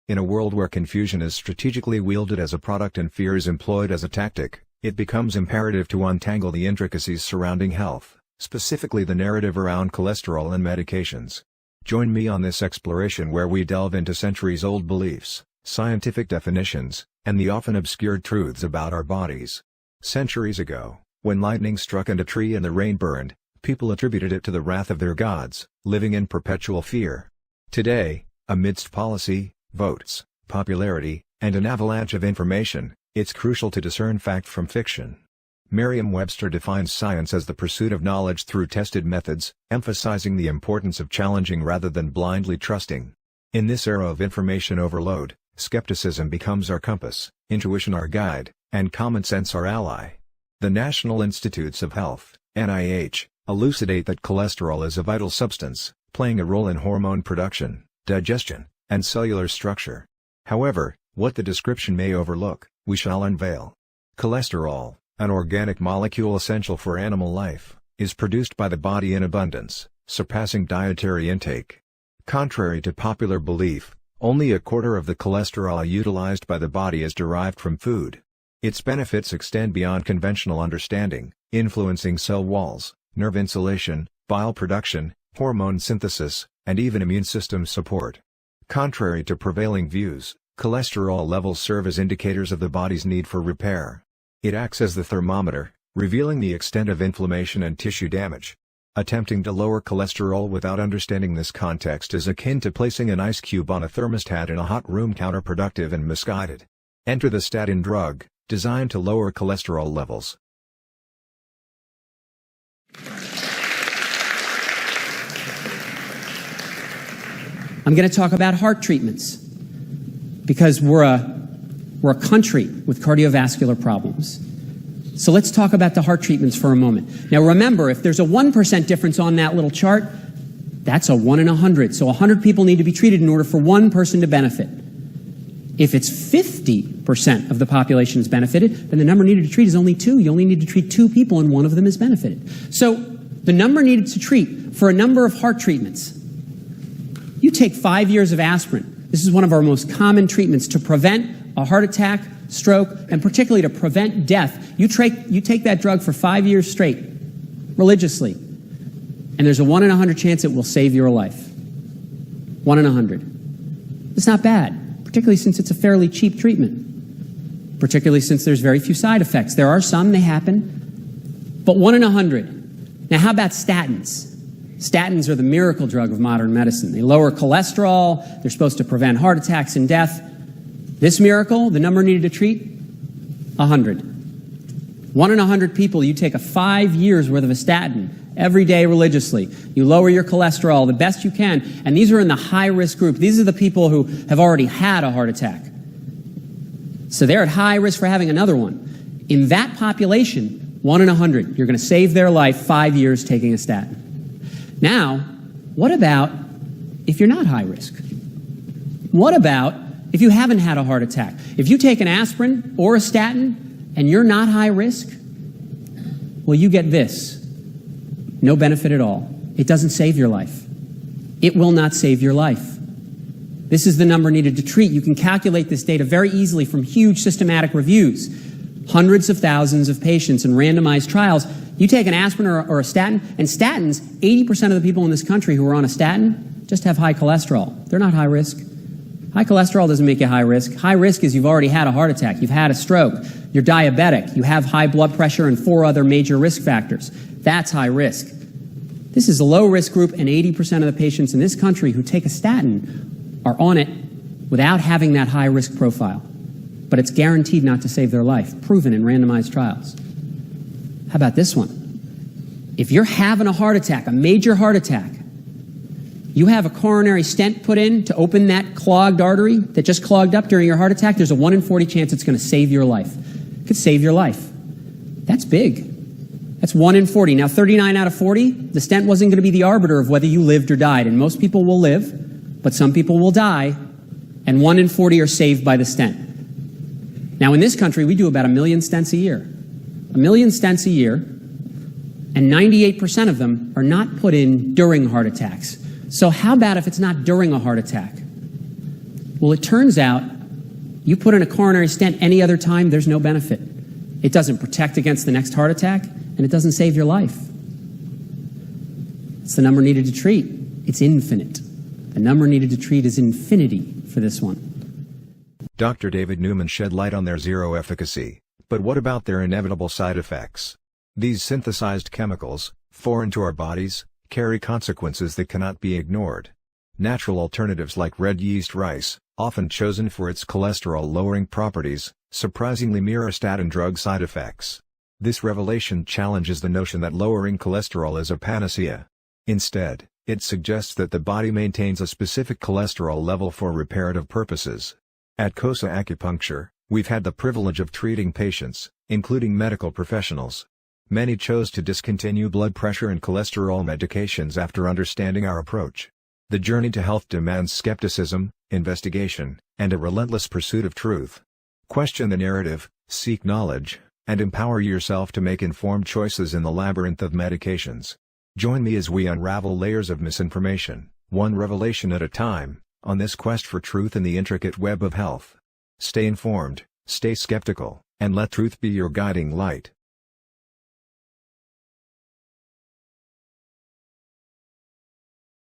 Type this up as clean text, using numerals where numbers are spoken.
In a world where confusion is strategically wielded as a product and fear is employed as a tactic, it becomes imperative to untangle the intricacies surrounding health, specifically the narrative around cholesterol and medications. Join me on this exploration where we delve into centuries-old beliefs, scientific definitions, and the often obscured truths about our bodies. Centuries ago, when lightning struck and a tree and the rain burned, people attributed it to the wrath of their gods, living in perpetual fear. Today, amidst policy, votes, popularity, and an avalanche of information, it's crucial to discern fact from fiction. Merriam-Webster defines science as the pursuit of knowledge through tested methods, emphasizing the importance of challenging rather than blindly trusting. In this era of information overload, skepticism becomes our compass, intuition our guide, and common sense our ally. The National Institutes of Health, NIH, elucidate that cholesterol is a vital substance, playing a role in hormone production, digestion, and cellular structure. However, what the description may overlook, we shall unveil. Cholesterol, an organic molecule essential for animal life, is produced by the body in abundance, surpassing dietary intake. Contrary to popular belief, only a quarter of the cholesterol utilized by the body is derived from food. Its benefits extend beyond conventional understanding, influencing cell walls, nerve insulation, bile production, hormone synthesis, and even immune system support. Contrary to prevailing views, cholesterol levels serve as indicators of the body's need for repair. It acts as the thermometer, revealing the extent of inflammation and tissue damage. Attempting to lower cholesterol without understanding this context is akin to placing an ice cube on a thermostat in a hot room, counterproductive and misguided. Enter the statin drug, designed to lower cholesterol levels. I'm going to talk about heart treatments because we're a country with cardiovascular problems. So let's talk about the heart treatments for a moment. Now remember, if there's a 1% difference on that little chart, that's a 1 in 100. So 100 people need to be treated in order for one person to benefit. If it's 50% of the population is benefited, then the number needed to treat is only 2. You only need to treat 2 people and one of them is benefited. So the number needed to treat for a number of heart treatments. You take 5 years of aspirin. This is one of our most common treatments to prevent a heart attack, stroke, and particularly to prevent death. You take that drug for 5 years straight, religiously, and there's a 1 in 100 chance it will save your life. 1 in 100. It's not bad, particularly since it's a fairly cheap treatment, particularly since there's very few side effects. There are some, they happen, but 1 in 100. Now how about statins? Statins are the miracle drug of modern medicine. They lower cholesterol, they're supposed to prevent heart attacks and death. This miracle, the number needed to treat, 100. 1 in 100 people, you take a 5 years worth of a statin every day religiously. You lower your cholesterol the best you can, and these are in the high-risk group. These are the people who have already had a heart attack. So they're at high risk for having another one. In that population, 1 in 100, you're going to save their life 5 years taking a statin. Now, what about if you're not high risk? What about if you haven't had a heart attack? If you take an aspirin or a statin and you're not high risk, well, you get this. No benefit at all. It doesn't save your life. It will not save your life. This is the number needed to treat. You can calculate this data very easily from huge systematic reviews. Hundreds of thousands of patients in randomized trials. You take an aspirin or a statin, and statins, 80% of the people in this country who are on a statin just have high cholesterol. They're not high risk. High cholesterol doesn't make you high risk. High risk is you've already had a heart attack, you've had a stroke, you're diabetic, you have high blood pressure and 4 other major risk factors. That's high risk. This is a low risk group, and 80% of the patients in this country who take a statin are on it without having that high risk profile. But it's guaranteed not to save their life, proven in randomized trials. How about this one? If you're having a heart attack, a major heart attack, you have a coronary stent put in to open that clogged artery that just clogged up during your heart attack, there's a 1 in 40 chance it's going to save your life. It could save your life. That's big. That's 1 in 40. Now, 39 out of 40, the stent wasn't going to be the arbiter of whether you lived or died. And most people will live, but some people will die, and 1 in 40 are saved by the stent. Now, in this country, we do about 1 million stents a year. 1 million stents a year, and 98% of them are not put in during heart attacks. So how about if it's not during a heart attack? Well, it turns out you put in a coronary stent any other time, there's no benefit. It doesn't protect against the next heart attack, and it doesn't save your life. It's the number needed to treat. It's infinite. The number needed to treat is infinity for this one. Dr. David Newman shed light on their zero efficacy, but what about their inevitable side effects? These synthesized chemicals, foreign to our bodies, carry consequences that cannot be ignored. Natural alternatives like red yeast rice, often chosen for its cholesterol-lowering properties, surprisingly mirror statin drug side effects. This revelation challenges the notion that lowering cholesterol is a panacea. Instead, it suggests that the body maintains a specific cholesterol level for reparative purposes. At KOSA Acupuncture, we've had the privilege of treating patients, including medical professionals. Many chose to discontinue blood pressure and cholesterol medications after understanding our approach. The journey to health demands skepticism, investigation, and a relentless pursuit of truth. Question the narrative, seek knowledge, and empower yourself to make informed choices in the labyrinth of medications. Join me as we unravel layers of misinformation, one revelation at a time, on this quest for truth in the intricate web of health. Stay informed, stay skeptical, and let truth be your guiding light.